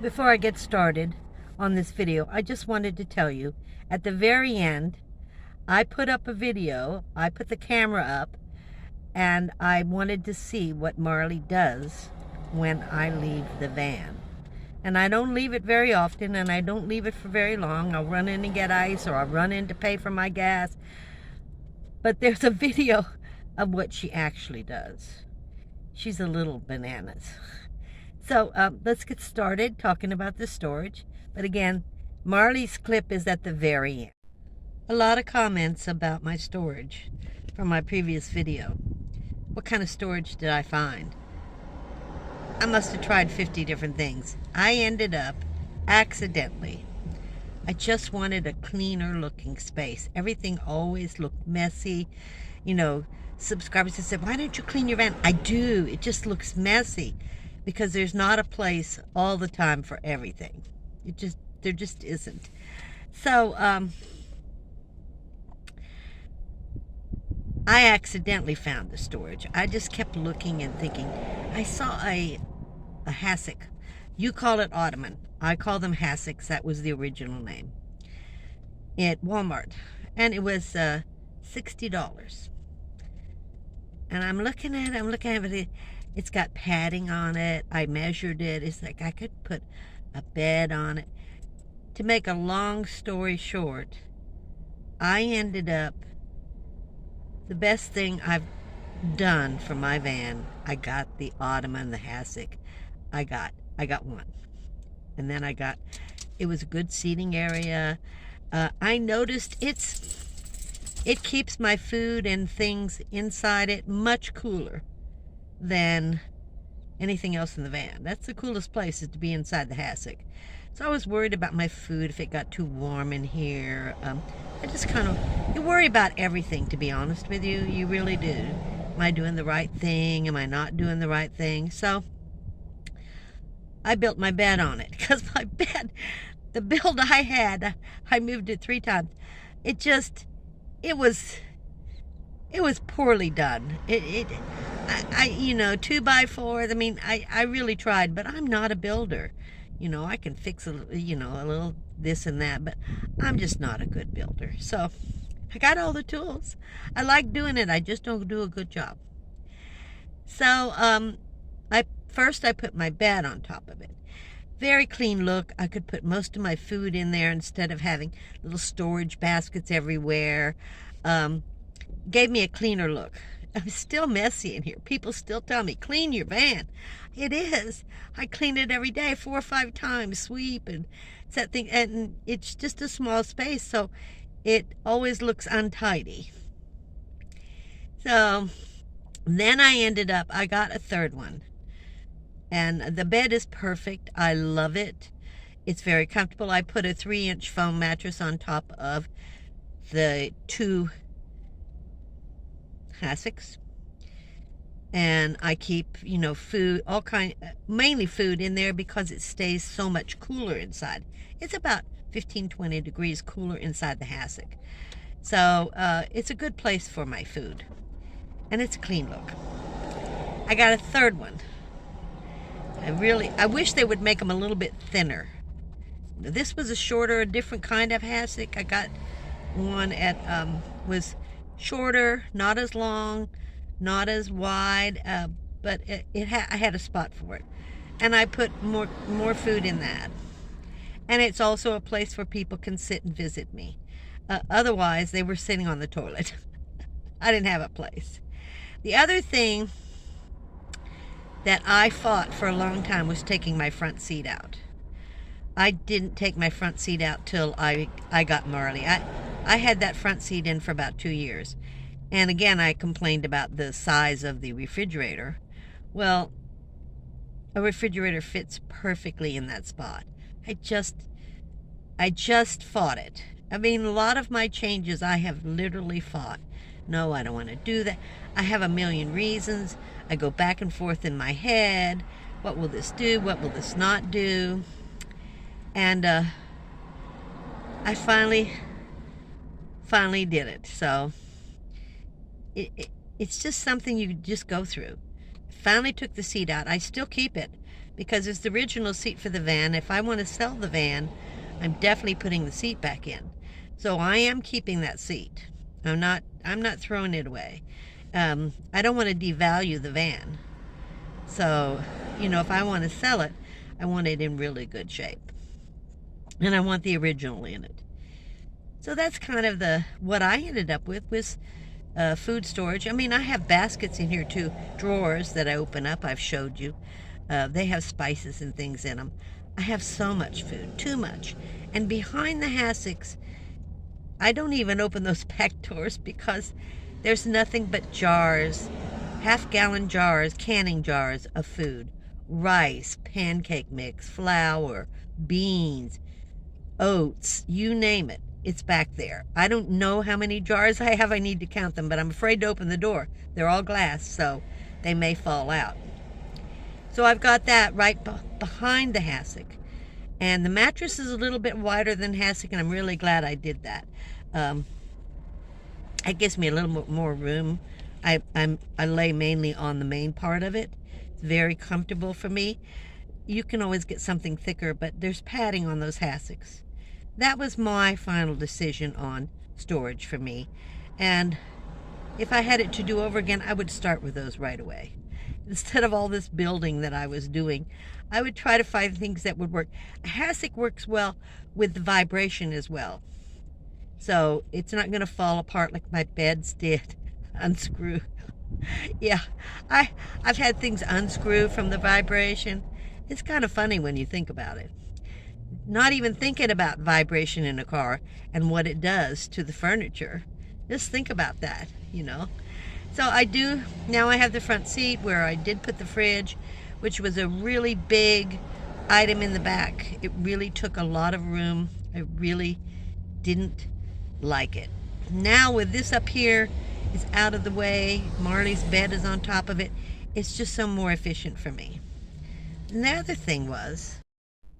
Before I get started on this video, I just wanted to tell you, at the very end, I put up a video, I put the camera up, and I wanted to see what Marley does when I leave the van. And I don't leave it very often, and I don't leave it for very long. I'll run in and get ice, or I'll run in to pay for my gas. But there's a video of what she actually does. She's a little bananas. So let's get started talking about the storage. But again, Marley's clip is at the very end. A lot of comments about my storage from my previous video. What kind of storage did I find? I must have tried 50 different things. I ended up accidentally. I just wanted a cleaner looking space. Everything always looked messy. You know, subscribers have said, why don't you clean your van? I do. It just looks messy because there's not a place all the time for everything. There just isn't. So, I accidentally found the storage. I just kept looking and thinking. I saw a hassock. You call it ottoman. I call them hassocks. That was the original name. At Walmart. And it was $60. And I'm looking at it. It's got padding on it. I measured it. It's like I could put a bed on it. To make a long story short, I ended up, the best thing I've done for my van, I got the ottoman, the hassock. I got one. And then it was a good seating area. I noticed it keeps my food and things inside it much cooler than anything else in the van. That's the coolest place, is to be inside the hassock. So I was worried about my food if it got too warm in here. I just you worry about everything, to be honest with you. You really do. Am I doing the right thing? Am I not doing the right thing? So I built my bed on it, because my bed, the build I had, I moved it 3 times. It was poorly done. You know, 2x4s. I mean, I really tried, but I'm not a builder. You know, I can fix a little this and that, but I'm just not a good builder. So I got all the tools. I like doing it. I just don't do a good job. So first I put my bed on top of it. Very clean look. I could put most of my food in there instead of having little storage baskets everywhere. Gave me a cleaner look. I'm still messy in here. People still tell me, clean your van. It is. I clean it every day, 4 or 5 times, sweep and set thing. And it's just a small space, so it always looks untidy. So then I got a third one. And the bed is perfect. I love it. It's very comfortable. I put a 3-inch foam mattress on top of the 2 hassocks, and I keep, you know, food, mainly food in there, because it stays so much cooler inside. It's about 15-20 degrees cooler inside the hassock, so it's a good place for my food, and it's a clean look. I got a third one. I wish they would make them a little bit thinner. This was a different kind of hassock. I got one was shorter, not as long, not as wide, but I had a spot for it, and I put more food in that. And it's also a place where people can sit and visit me. Otherwise, they were sitting on the toilet. I didn't have a place. The other thing that I fought for a long time was taking my front seat out. I didn't take my front seat out till I got Marley. I had that front seat in for about 2 years. And again, I complained about the size of the refrigerator. Well, a refrigerator fits perfectly in that spot. I just fought it. I mean, a lot of my changes I have literally fought. No, I don't want to do that. I have a million reasons. I go back and forth in my head. What will this do? What will this not do? And I finally did it. So it's just something you just go through. Finally took the seat out. I still keep it because it's the original seat for the van. If I want to sell the van, I'm definitely putting the seat back in. So I am keeping that seat. I'm not throwing it away. I don't want to devalue the van. So, you know, if I want to sell it, I want it in really good shape. And I want the original in it. So that's kind of what I ended up with was food storage. I mean, I have baskets in here too, drawers that I open up. I've showed you. They have spices and things in them. I have so much food, too much. And behind the hassocks, I don't even open those back doors because there's nothing but jars, half-gallon jars, canning jars of food. Rice, pancake mix, flour, beans, oats, you name it. It's back there. I don't know how many jars I have. I need to count them, but I'm afraid to open the door. They're all glass, so they may fall out. So I've got that right behind the hassock. And the mattress is a little bit wider than hassock, and I'm really glad I did that. It gives me a little more room. I lay mainly on the main part of it. It's very comfortable for me. You can always get something thicker, but there's padding on those hassocks. That was my final decision on storage for me. And if I had it to do over again, I would start with those right away. Instead of all this building that I was doing, I would try to find things that would work. A hassock works well with the vibration as well. So it's not going to fall apart like my beds did. Unscrew. Yeah, I've had things unscrew from the vibration. It's kind of funny when you think about it. Not even thinking about vibration in a car and what it does to the furniture. Just think about that, you know. So now I have the front seat where I did put the fridge, which was a really big item in the back. It really took a lot of room. I really didn't like it. Now with this up here, it's out of the way. Marley's bed is on top of it. It's just so more efficient for me. And the other thing was,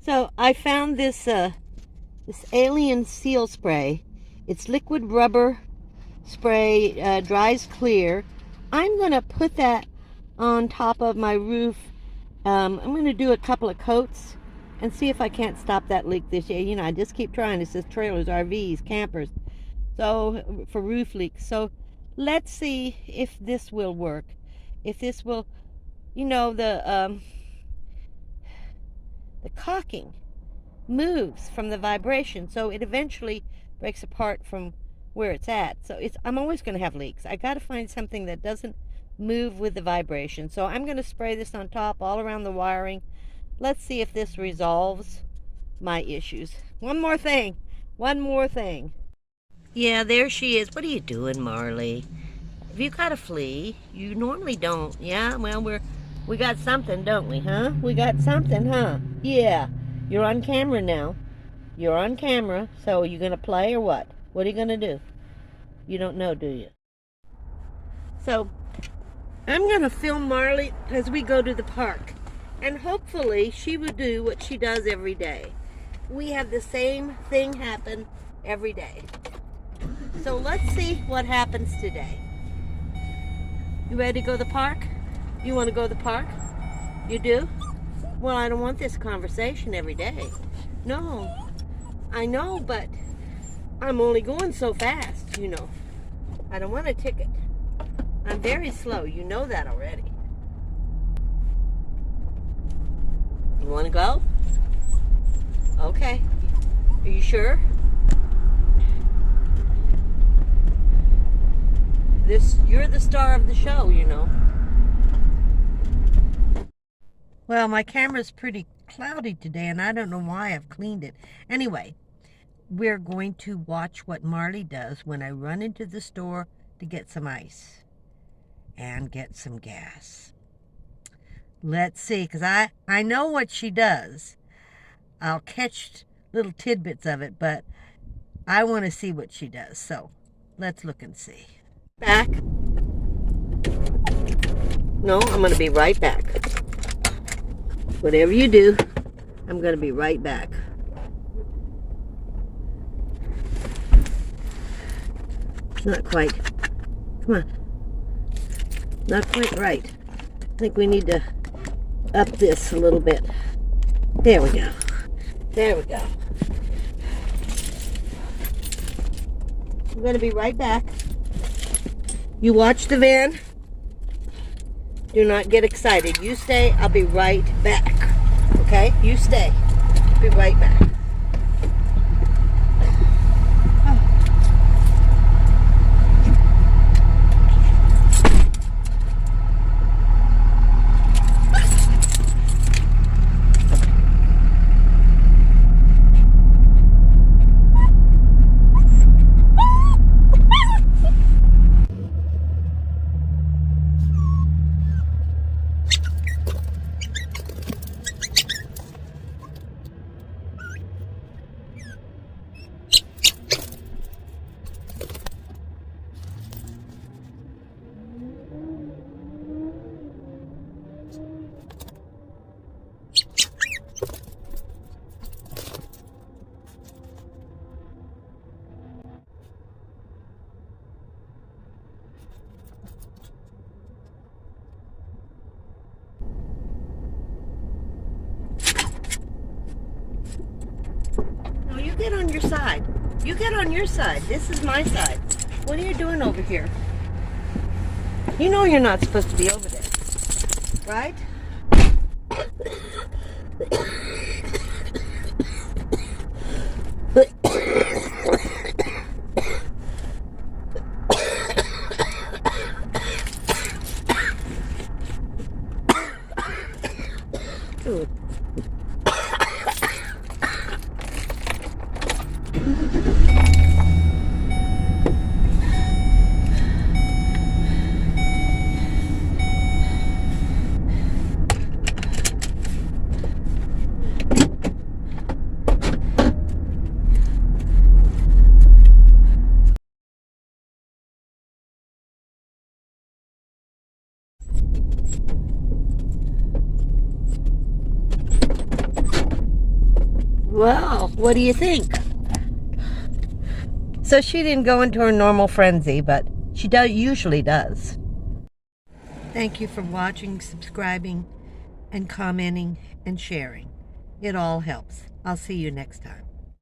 so I found this Alien Seal Spray. It's liquid rubber spray, dries clear. I'm going to put that on top of my roof. I'm going to do a couple of coats and see if I can't stop that leak this year. You know, I just keep trying. It says trailers, RVs, campers, so for roof leaks. So let's see if this will work. If this will, you know, the caulking moves from the vibration, so it eventually breaks apart from where it's at. So I'm always going to have leaks. I got to find something that doesn't move with the vibration. So I'm going to spray this on top all around the wiring. Let's see if this resolves my issues. One more thing. Yeah, there she is. What are you doing, Marley? Have you got a flea? You normally don't. Yeah, well, we got something, don't we, huh? We got something, huh? Yeah. You're on camera now. You're on camera. So are you going to play or what? What are you going to do? You don't know, do you? So I'm going to film Marley as we go to the park. And hopefully she will do what she does every day. We have the same thing happen every day. So let's see what happens today. You ready to go to the park? You want to go to the park? You do? Well, I don't want this conversation every day. No, I know, but I'm only going so fast, you know. I don't want a ticket. I'm very slow. You know that already. You want to go? Okay. Are you sure? You're the star of the show, you know. Well, my camera's pretty cloudy today, and I don't know why I've cleaned it. Anyway, we're going to watch what Marley does when I run into the store to get some ice and get some gas. Let's see, because I know what she does. I'll catch little tidbits of it, but I want to see what she does. So let's look and see. Back. No, I'm going to be right back. Whatever you do, I'm going to be right back. It's not quite. Come on. Not quite right. I think we need to up this a little bit. There we go. There we go. I'm going to be right back. You watch the van. Do not get excited. You stay. I'll be right back. Okay? You stay. Be right back. You get on your side. You get on your side. This is my side. What are you doing over here? You know you're not supposed to be over there, right? Ooh. Well, what do you think? So she didn't go into her normal frenzy, but she usually does. Thank you for watching, subscribing, and commenting and sharing. It all helps. I'll see you next time.